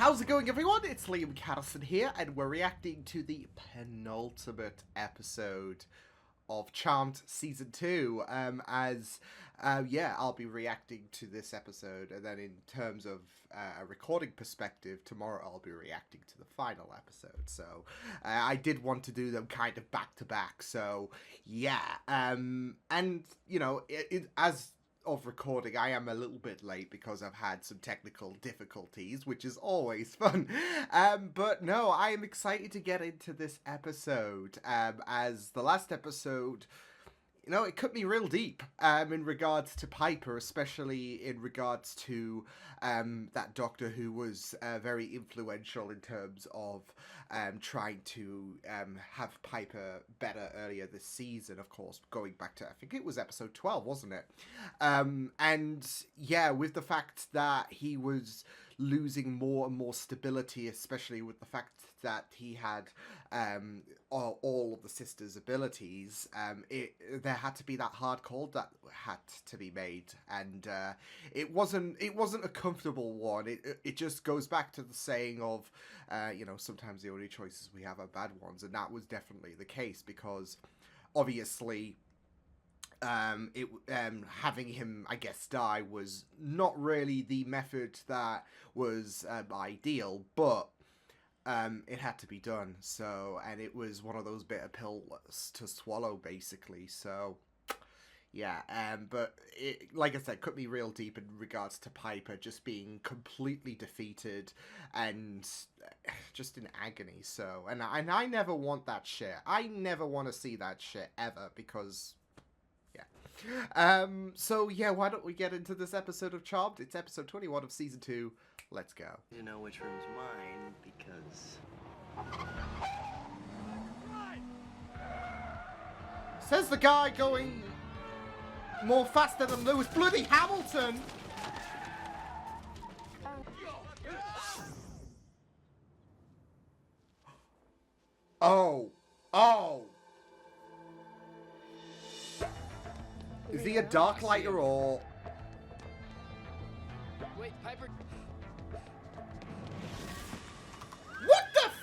How's it going, everyone? It's Liam Caddison here, and we're reacting to the penultimate episode of Charmed Season 2, I'll be reacting to this episode, and then in terms of a recording perspective, tomorrow I'll be reacting to the final episode, so I did want to do them kind of back-to-back, so yeah, and, you know, as of recording, I am a little bit late because I've had some technical difficulties, which is always fun. But no, I am excited to get into this episode, as the last episode, you know, it cut me real deep in regards to Piper, especially in regards to that doctor who was very influential in terms of trying to have Piper better earlier this season, of course, going back to, I think it was episode 12, wasn't it? And yeah, with the fact that he was losing more and more stability, especially with the fact that he had all of the sisters' abilities, there had to be that hard call that had to be made, and it wasn't a comfortable one. It just goes back to the saying of, you know, sometimes the only choices we have are bad ones, and that was definitely the case, because obviously having him, I guess, die was not really the method that was ideal, but it had to be done. So, and it was one of those bitter pills to swallow, basically. So, yeah, but it, like I said, cut me real deep in regards to Piper just being completely defeated and just in agony. So, and I never want that shit. I never want to see that shit ever, because so yeah, why don't we get into this episode of Charmed? It's episode 21 of season 2. Let's go. You know which room's mine, because... Says the guy going more faster than Lewis bloody Hamilton! Oh. Is he a dark lighter or... Wait, Piper... What the f...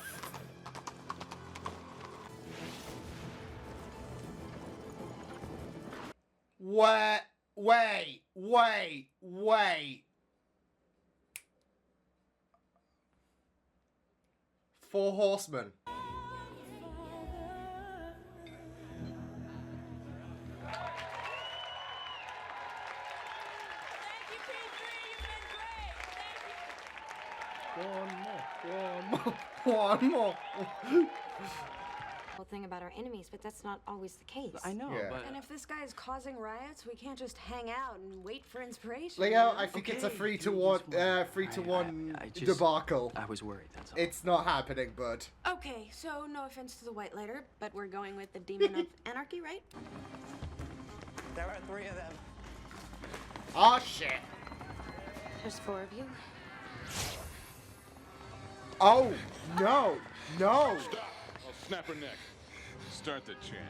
Wait. 4 horsemen. One more. Whole thing about our enemies, but that's not always the case. I know, Yeah. but... And if this guy is causing riots, we can't just hang out and wait for inspiration. Leo, I think it's a 3-1 I just- debacle. I was worried, that's all. It's not happening, bud. Okay, so no offense to the white lighter, but we're going with the demon of anarchy, right? There are 3 of them. Oh shit. There's 4 of you. Oh no. Stop! I'll snap her neck. Start the chant.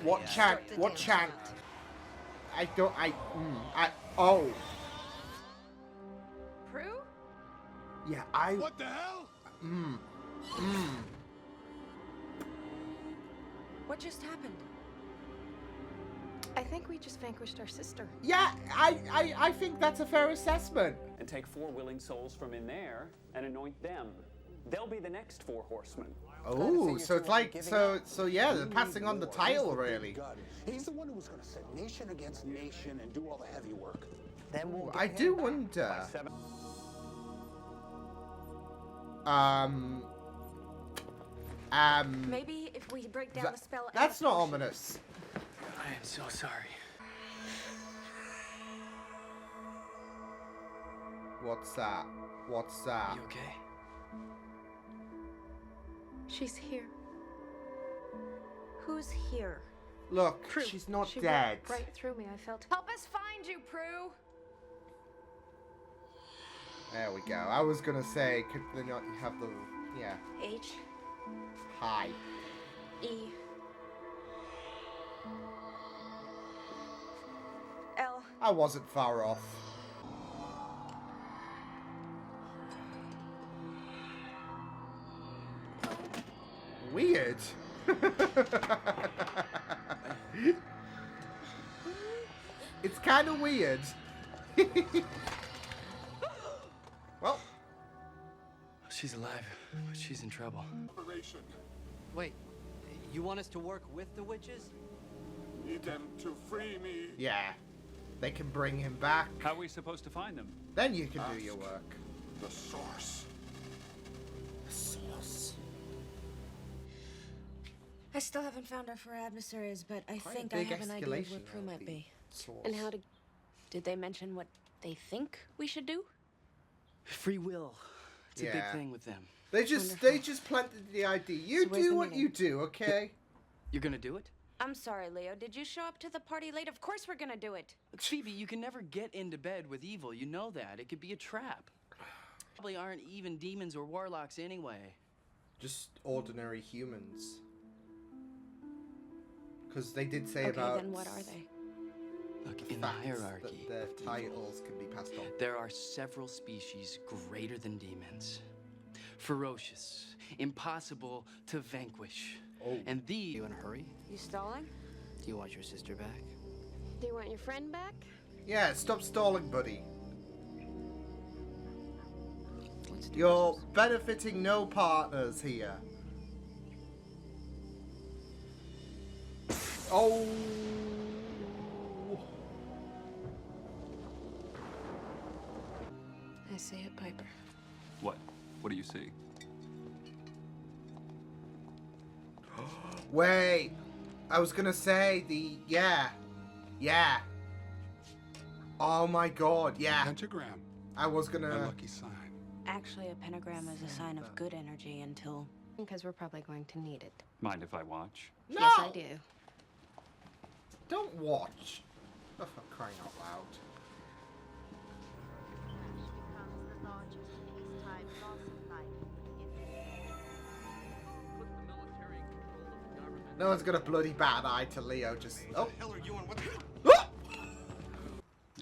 What chant? What chant? Oh. Prue? Yeah, What the hell? What just happened? I think we just vanquished our sister. Yeah, I think that's a fair assessment. And take 4 willing souls from in there and anoint them. They'll be the next 4 horsemen. Oh, so it's like, so yeah, they're passing on the title, really. He's the one who was going to set nation against nation and do all the heavy work. Then we'll get I him do back. wonder. 7. Maybe if we break down the spell... That's not ominous. I am so sorry. What's that? What's that? You okay? She's here. Who's here? Look, Prue. she's not She dead. went right through me. I felt... Help us find you, Prue! There we go. I was gonna say, could they not have the... Yeah. H. Hi. E. L. I wasn't far off. weird. It's kind of weird. Well, She's alive, but she's in trouble. Operation. Wait, you want us to work with the witches? Need them to free me. yeah. They can bring him back. How are we supposed to find them? Then you can do your work. The source. The source. I still haven't found our four adversaries, but I Quite a think I big have an idea of where escalation Prue of might the be. source. And how did they mention what they think we should do? Free will. It's a big Yeah. thing with them. They just planted the idea. You So where's do the what meeting? you do, okay? You're gonna do it? I'm sorry, Leo. Did you show up to the party late? Of course we're gonna do it. Look, Phoebe, you can never get into bed with evil. You know that. It could be a trap. Probably aren't even demons or warlocks anyway. Just ordinary humans. Because they did say Okay, about then what are they? Look, the in the fact hierarchy, that their titles can be passed on. there are several species greater than demons. Ferocious, impossible to vanquish. Oh. And these... You in a hurry? You stalling? Do you want your sister back? Do you want your friend back? Yeah, stop stalling, buddy. Let's do You're business. benefiting no partners here. Oh. I see it, Piper. What? What do you see? Wait. I was gonna say yeah. Oh my god, yeah. Pentagram. I was A gonna. lucky sign. Actually, a pentagram is a sign of good energy until... Because we're probably going to need it. Mind if I watch? No! Yes, I do. Don't watch. Oh, for crying out loud. No one's got a bloody bad eye to Leo. Just oh. hell are you and what the... Ah!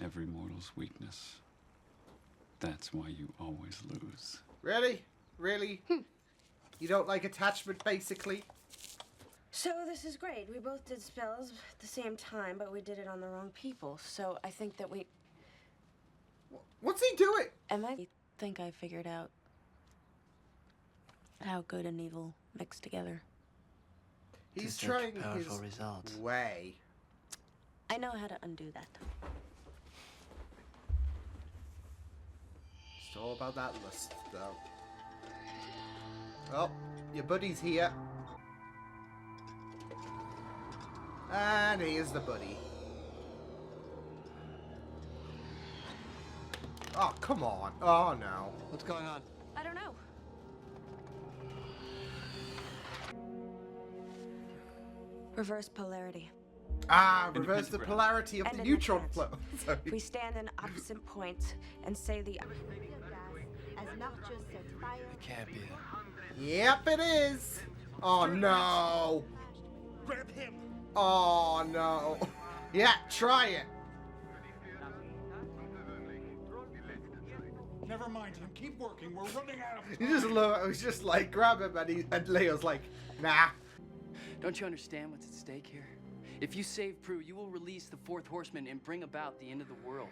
Every mortal's weakness. That's why you always lose. Really? Really? You don't like attachment, basically? So this is great. We both did spells at the same time, but we did it on the wrong people. So I think that we... What's he doing? I think I figured out how good and evil mix together. He's such trying powerful his results. way. I know how to undo that. It's all about that lust, though. Oh, your buddy's here. And here's the buddy. Oh, come on. Oh, no. What's going on? I don't know. Reverse polarity. Ah, In the reverse the pentagram. polarity of And the in the neutron trans. flow. Sorry. If we stand in opposite points and say the... It can't be that. Yep, it is. Oh, no. Grab him! Oh, no. Yeah, try it. Never mind him. Keep working. We're running out of You time. just love it. It was just like, grab him, and Leo's like, nah. Don't you understand what's at stake here? If you save Prue, you will release the fourth horseman and bring about the end of the world.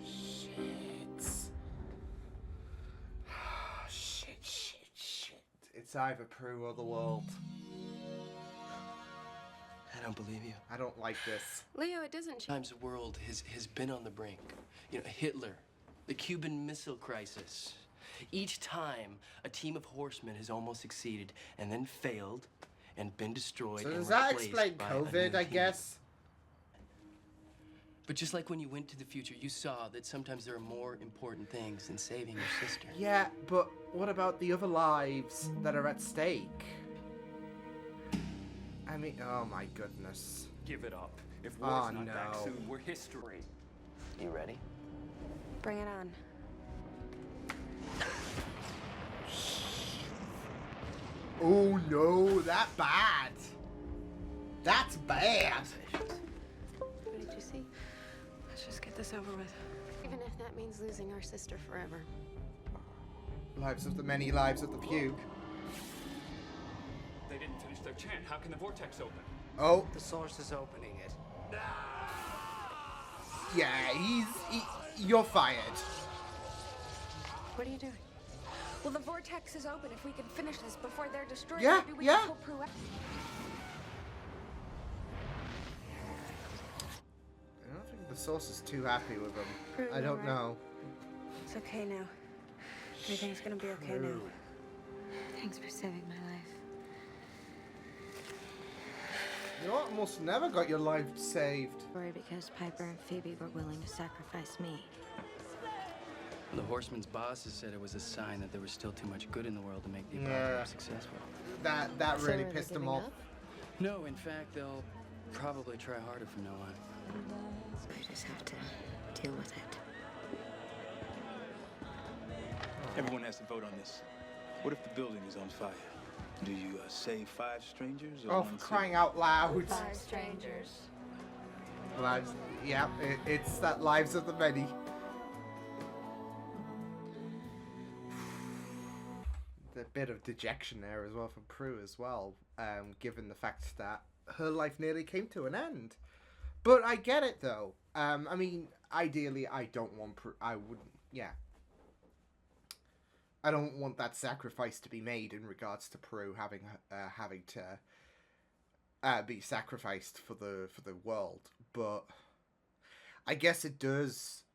Shit. Shit. It's either Prue or the world. I don't believe you. I don't like this. Leo, it doesn't change. Times the world has been on the brink. You know, Hitler, the Cuban Missile Crisis. Each time, a team of horsemen has almost succeeded and then failed and been destroyed So and does that replaced explain by a new COVID, I team. guess? But just like when you went to the future, you saw that sometimes there are more important things than saving your sister. Yeah, but what about the other lives that are at stake? I mean, oh my goodness. Give it up. If Oh, war's not back no. soon, we're history. You ready? Bring it on. Oh no, that bad. That's bad. What did you see? Let's just get this over with. Even if that means losing our sister forever. Lives of the many, lives of the few. They even finished their chant. How can the vortex open? Oh, The source is opening it. yeah, you're fired. What are you doing? Well, the vortex is open. If we can finish this before they're destroyed, Yeah, maybe we yeah. can pull Prue out. I don't think the source is too happy with them. Prue, I don't you're right. know. It's okay now. Everything's gonna be okay now. Thanks for saving my life. You almost never got your life saved. Sorry, because Piper and Phoebe were willing to sacrifice me. The Horsemen's bosses said it was a sign that there was still too much good in the world to make the Yeah. apocalypse successful. That So really are they pissed them giving off. up? No, in fact, they'll probably try harder from now on. So I just have to deal with it. Everyone has to vote on this. What if the building is on fire? Do you save 5 strangers or Oh, one for crying civilian? out loud. 5 strangers. Lives. Yeah, it's that lives of the many. The bit of dejection there as well from Prue as well, given the fact that her life nearly came to an end. But I get it though. I mean, ideally, I don't want Prue. I wouldn't. Yeah. I don't want that sacrifice to be made in regards to Prue having to be sacrificed for the world. But I guess it does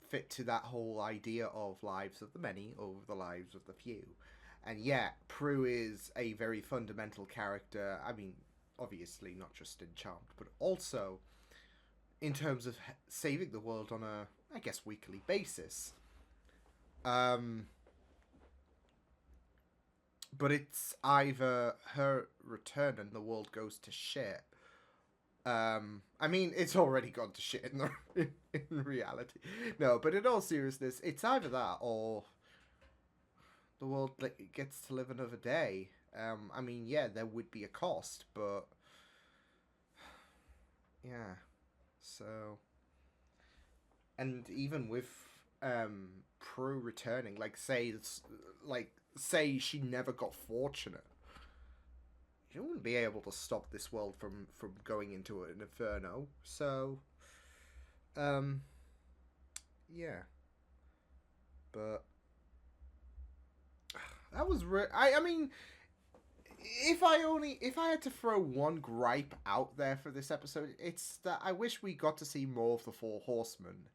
fit to that whole idea of lives of the many over the lives of the few. And yeah, Prue is a very fundamental character. I mean, obviously not just in Charmed, but also in terms of saving the world on a, I guess, weekly basis. But it's either her return and the world goes to shit. I mean, it's already gone to shit in reality. No, but in all seriousness, it's either that or the world gets to live another day. I mean, yeah, there would be a cost, but yeah. So, and even with Prue returning, say she never got fortunate, you wouldn't be able to stop this world from going into an inferno. So, yeah. But that was I mean, if I had to throw one gripe out there for this episode, it's that I wish we got to see more of the Four Horsemen,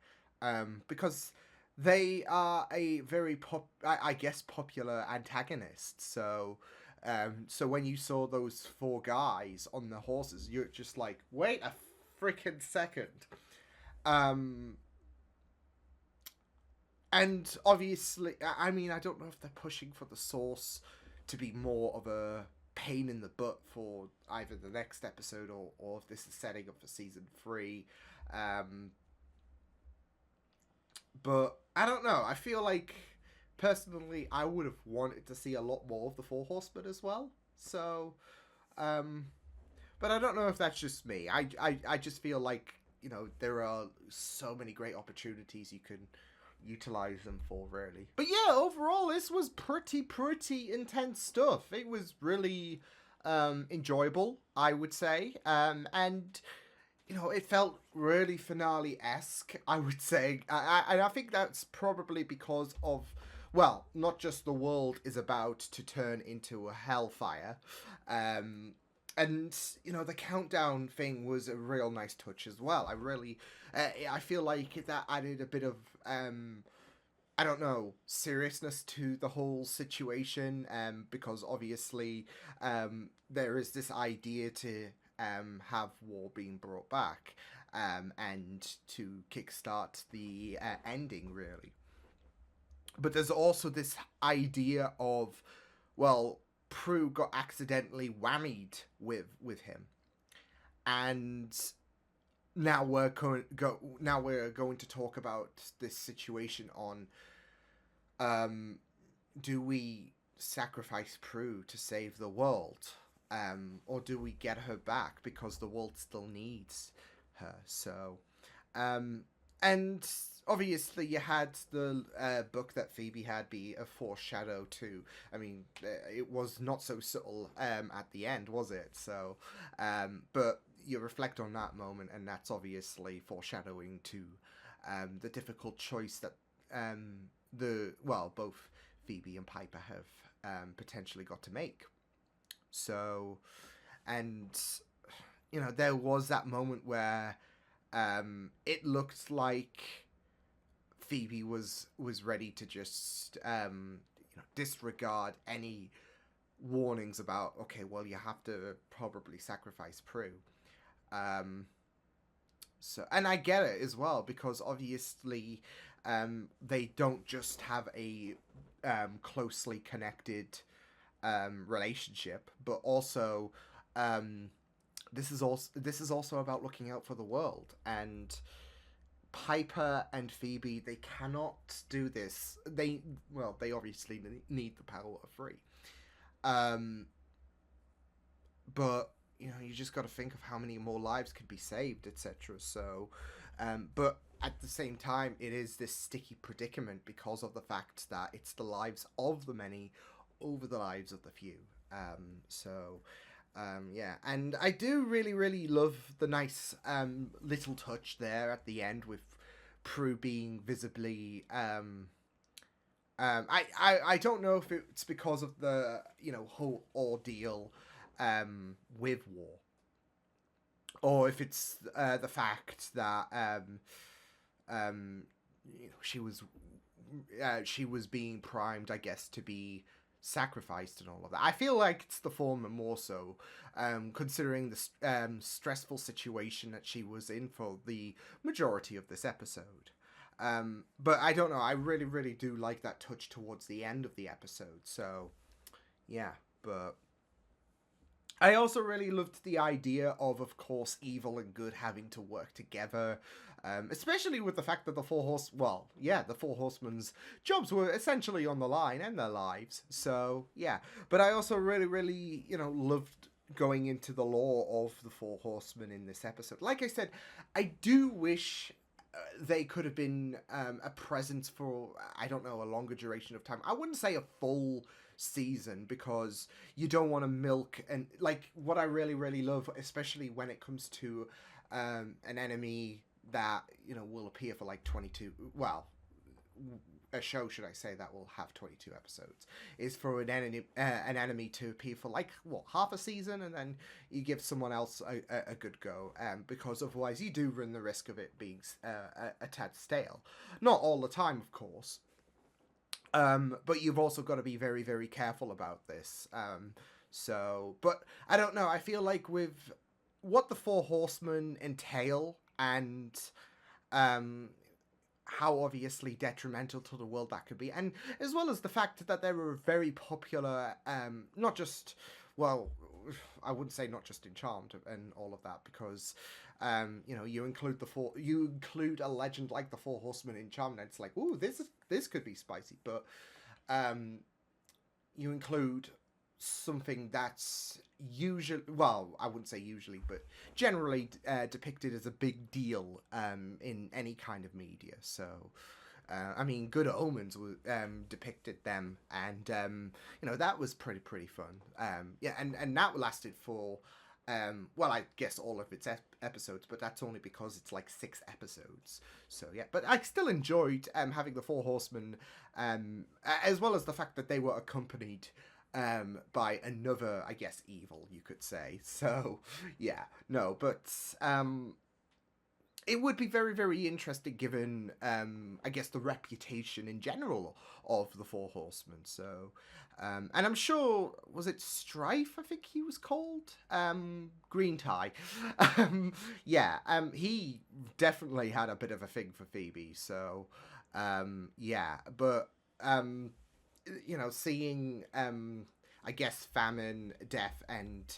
because they are a very I guess popular antagonist. So, so when you saw those 4 guys on the horses, you're just like, wait a freaking second. And obviously, I mean, I don't know if they're pushing for the Source to be more of a pain in the butt for either the next episode or if this is setting up for season 3. But I don't know. I feel like, personally, I would have wanted to see a lot more of the Four Horsemen as well. So, but I don't know if that's just me. I just feel like, you know, there are so many great opportunities you can utilize them for, really. But yeah, overall, this was pretty intense stuff. It was really enjoyable, I would say. And you know, it felt really finale-esque, I would say. And I think that's probably because of, well, not just the world is about to turn into a hellfire. And, you know, the countdown thing was a real nice touch as well. I feel like that added a bit of, I don't know, seriousness to the whole situation. Because obviously, there is this idea to have war being brought back, and to kickstart the ending, really. But there's also this idea of, well, Prue got accidentally whammied with him, and now we're going to talk about this situation on, do we sacrifice Prue to save the world? Or do we get her back because the world still needs her? So, and And obviously you had the book that Phoebe had be a foreshadow to, I mean, it was not so subtle at the end, was it? So, but you reflect on that moment, and that's obviously foreshadowing to the difficult choice that both Phoebe and Piper have potentially got to make. So, and there was that moment where it looked like Phoebe was ready to just disregard any warnings about, okay, well, you have to probably sacrifice Prue. So, and I get it as well, because obviously they don't just have a closely connected relationship, but also this is also about looking out for the world. And Piper and Phoebe, they cannot do this. They obviously need the power of free. But you just got to think of how many more lives could be saved, etc. So, but at the same time, it is this sticky predicament because of the fact that it's the lives of the many over the lives of the few. Yeah, and I do really, really love the nice little touch there at the end with Prue being visibly. I don't know if it's because of the whole ordeal with War, or if it's the fact that she was being primed, I guess, to be sacrificed and all of that. I feel like it's the former more so, considering the stressful situation that she was in for the majority of this episode. But I don't know, I really, really do like that touch towards the end of the episode. So, yeah, but I also really loved the idea of course, evil and good having to work together, especially with the fact that the Four Horsemen's jobs were essentially on the line and their lives. So, yeah. But I also really, really, loved going into the lore of the Four Horsemen in this episode. Like I said, I do wish they could have been a presence for, I don't know, a longer duration of time. I wouldn't say a full season, because you don't want to milk, and like what I really, really love, especially when it comes to an enemy that will appear for like 22, a show, should I say, that will have 22 episodes, is for an enemy to appear for like half a season, and then you give someone else a good go, because otherwise you do run the risk of it being a tad stale. Not all the time, of course, but you've also got to be very, very careful about this. But I don't know, I feel like with what the Four Horsemen entail, and how obviously detrimental to the world that could be, and as well as the fact that they were very popular, not just, I wouldn't say not just in Charmed and all of that, because you include a legend like the Four Horsemen in Charmed, and it's like, ooh, this could be spicy. But you include something that's usually, I wouldn't say usually, but generally depicted as a big deal in any kind of media. So, I mean, Good Omens depicted them, and that was pretty fun. And that lasted for I guess all of its episodes, but that's only because it's like 6 episodes. So yeah, but I still enjoyed having the Four Horsemen, as well as the fact that they were accompanied by another, I guess, evil, you could say. So, yeah, no, but it would be very, very interesting given, I guess, the reputation in general of the Four Horsemen. So, and I'm sure, was it Strife, I think he was called? Green Tie. He definitely had a bit of a thing for Phoebe. So, yeah, but seeing, I guess, famine, death, and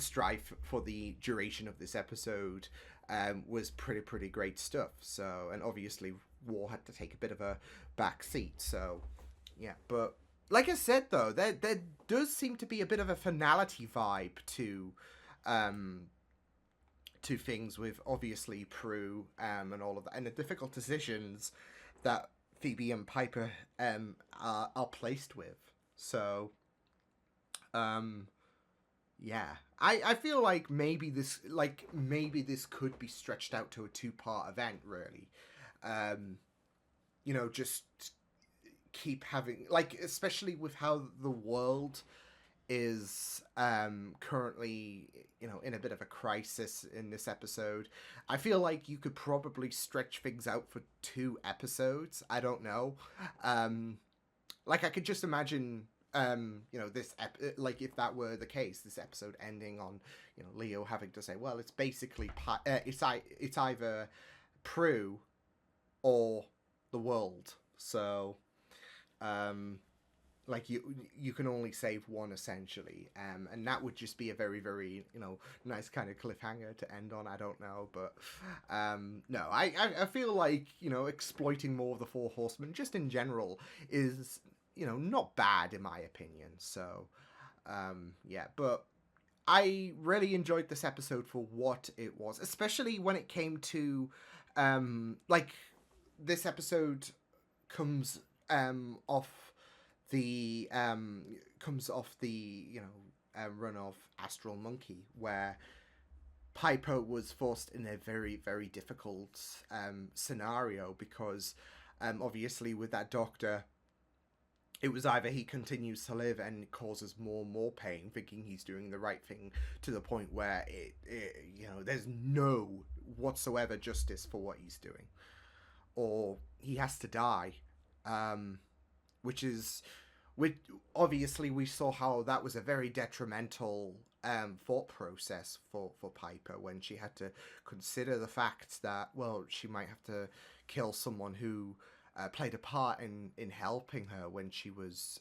strife for the duration of this episode was pretty great stuff. So, and obviously War had to take a bit of a back seat. So, yeah, but like I said, though, there does seem to be a bit of a finality vibe to to things with obviously Prue and all of that, and the difficult decisions that Phoebe and Piper are placed with. So, yeah, I feel like maybe this could be stretched out to a 2-part event, really. You know, just keep having, like, especially with how the world is currently, you know, in a bit of a crisis in this episode. I feel like you could probably stretch things out for 2 episodes. I don't know. Like, I could just imagine, you know, like, if that were the case, this episode ending on, you know, Leo having to say, well, it's basically it's either Prue or the world. So, like, you can only save one, essentially, and that would just be a very, very, you know, nice kind of cliffhanger to end on. I don't know, but no, I feel like, you know, exploiting more of the 4 Horsemen just in general is, you know, not bad in my opinion. So yeah, but I really enjoyed this episode for what it was, especially when it came to like, this episode comes off the you know, run of Astral Monkey, where Piper was forced in a very, very difficult scenario, because obviously with that doctor, it was either he continues to live and causes more and more pain, thinking he's doing the right thing, to the point where it you know, there's no whatsoever justice for what he's doing, or he has to die, which obviously we saw how that was a very detrimental thought process for Piper, when she had to consider the fact that, well, she might have to kill someone who played a part in helping her when she was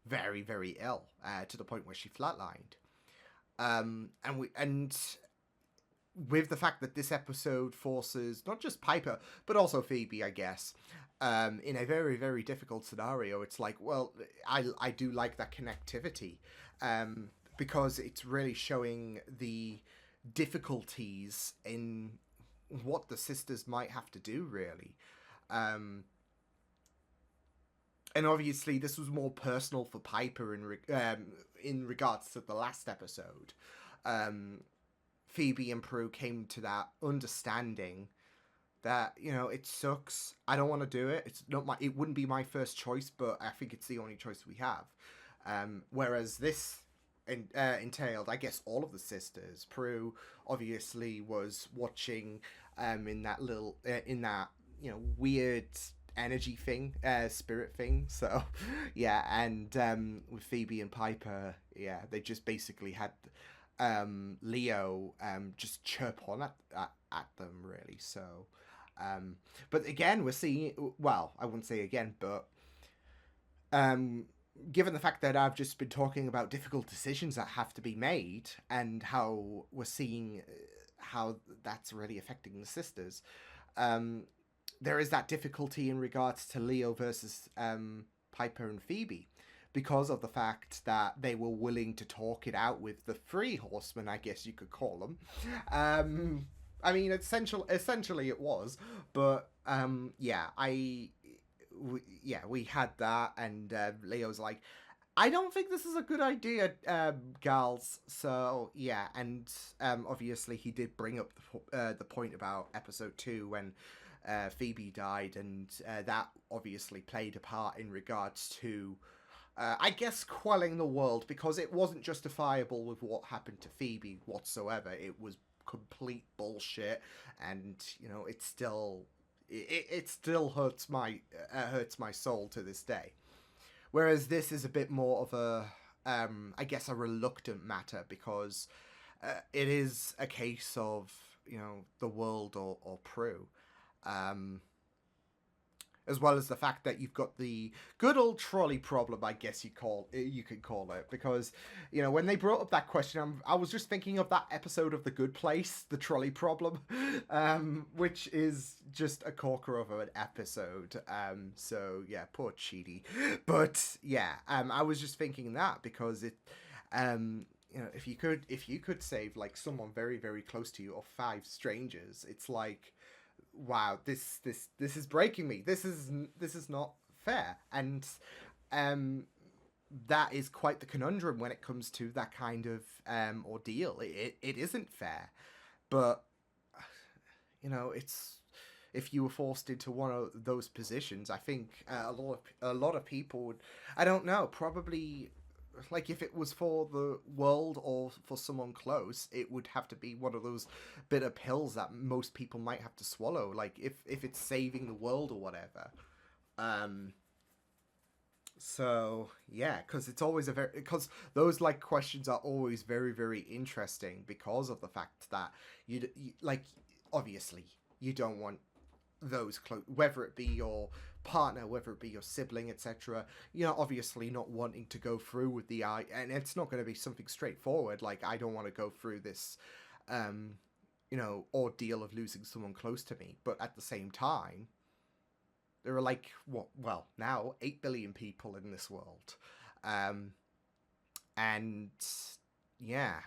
very, very ill, to the point where she flatlined. And with the fact that this episode forces not just Piper, but also Phoebe, I guess, in a very, very difficult scenario, it's like, well, I do like that connectivity, because it's really showing the difficulties in what the sisters might have to do, really. And obviously this was more personal for Piper in regards to the last episode. Phoebe and Prue came to that understanding that, you know, it sucks, I don't want to do it, it wouldn't be my first choice, but I think it's the only choice we have. Whereas this entailed, I guess, all of the sisters. Prue obviously was watching in that little you know, weird energy thing, spirit thing. So yeah, and with Phoebe and Piper, yeah, they just basically had Leo just chirp on at them, really. So but again, we're seeing, well, I wouldn't say again, but given the fact that I've just been talking about difficult decisions that have to be made, and how we're seeing how that's really affecting the sisters, there is that difficulty in regards to Leo versus Piper and Phoebe, because of the fact that they were willing to talk it out with the 3 Horsemen, I guess you could call them. I mean, essentially it was, but yeah, we had that, and Leo's like, I don't think this is a good idea, gals. So yeah, and obviously he did bring up the point about episode 2 when Phoebe died, and that obviously played a part in regards to, I guess, quelling the world, because it wasn't justifiable with what happened to Phoebe whatsoever. It was complete bullshit, and you know, it still hurts my soul to this day. Whereas this is a bit more of a I guess a reluctant matter, because it is a case of, you know, the world or Prue, as well as the fact that you've got the good old trolley problem, I guess you could call it, because, you know, when they brought up that question, I was just thinking of that episode of The Good Place, the trolley problem, which is just a corker of an episode. So yeah, poor Chidi. But yeah, I was just thinking that because it, you know, if you could save like someone very, very close to you or 5 strangers, it's like, wow, this is breaking me. This is not fair. And that is quite the conundrum when it comes to that kind of ordeal. It isn't fair, but you know, it's, if you were forced into one of those positions, I think a lot of people would, I don't know, probably, like, if it was for the world or for someone close, it would have to be one of those bitter pills that most people might have to swallow. Like, if it's saving the world or whatever. So yeah, because it's always because those like questions are always very, very interesting because of the fact that you like, obviously you don't want those close, whether it be your partner, whether it be your sibling, etc. You're obviously not wanting to go through with the and it's not going to be something straightforward. Like, I don't want to go through this, you know, ordeal of losing someone close to me. But at the same time, there are like, well, now 8 billion people in this world, and yeah,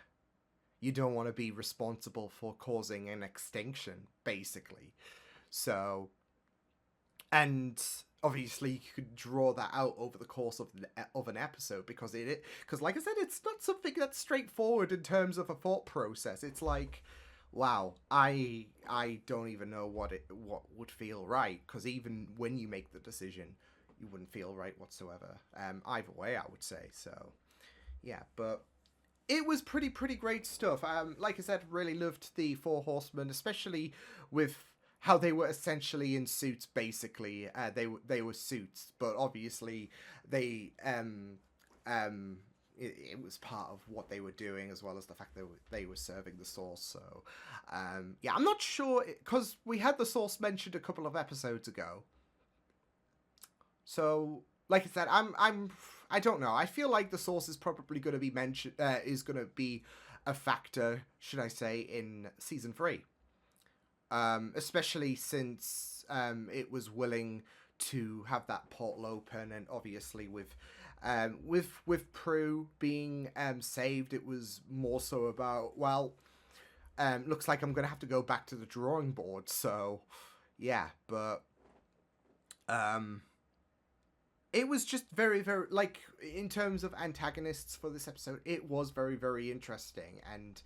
you don't want to be responsible for causing an extinction, basically. So, and obviously you could draw that out over the course of an episode, because like I said, it's not something that's straightforward in terms of a thought process. It's like, wow, I don't even know what would feel right, because even when you make the decision, you wouldn't feel right whatsoever. Either way, I would say. So, yeah, but it was pretty great stuff. Like I said, really loved the 4 Horsemen, especially with how they were essentially in suits. Basically, they were suits, but obviously they it was part of what they were doing, as well as the fact that they were serving the Source. So yeah, I'm not sure, because we had the Source mentioned a couple of episodes ago. So like I said, I don't know. I feel like the Source is probably going to be mentioned, is going to be a factor, should I say, in season 3. Especially since it was willing to have that portal open, and obviously with Prue being saved, it was more so about, well, looks like I'm gonna have to go back to the drawing board. So yeah, but it was just very, like, in terms of antagonists for this episode, it was very, very interesting. And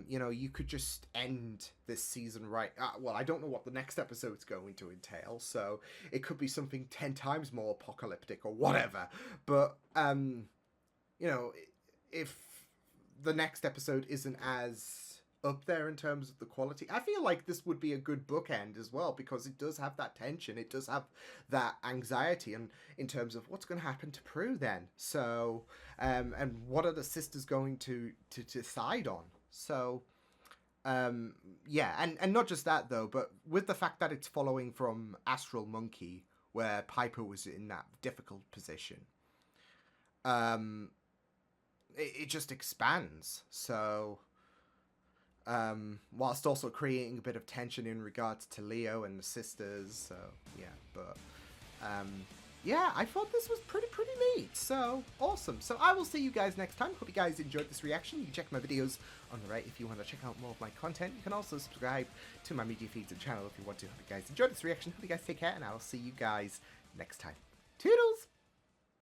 you know, you could just end this season right. Well, I don't know what the next episode's going to entail, so it could be something 10 times more apocalyptic or whatever. But you know, if the next episode isn't as up there in terms of the quality, I feel like this would be a good bookend as well, because it does have that tension, it does have that anxiety, and in terms of what's going to happen to Prue then. So and what are the sisters going to decide on? So, yeah, and not just that, though, but with the fact that it's following from Astral Monkey, where Piper was in that difficult position, it just expands. So, whilst also creating a bit of tension in regards to Leo and the sisters. So, yeah, but, yeah, I thought this was pretty neat. So, awesome. So, I will see you guys next time. Hope you guys enjoyed this reaction. You can check my videos on the right if you want to check out more of my content. You can also subscribe to my media feeds and channel if you want to. Hope you guys enjoyed this reaction. Hope you guys take care, and I will see you guys next time. Toodles!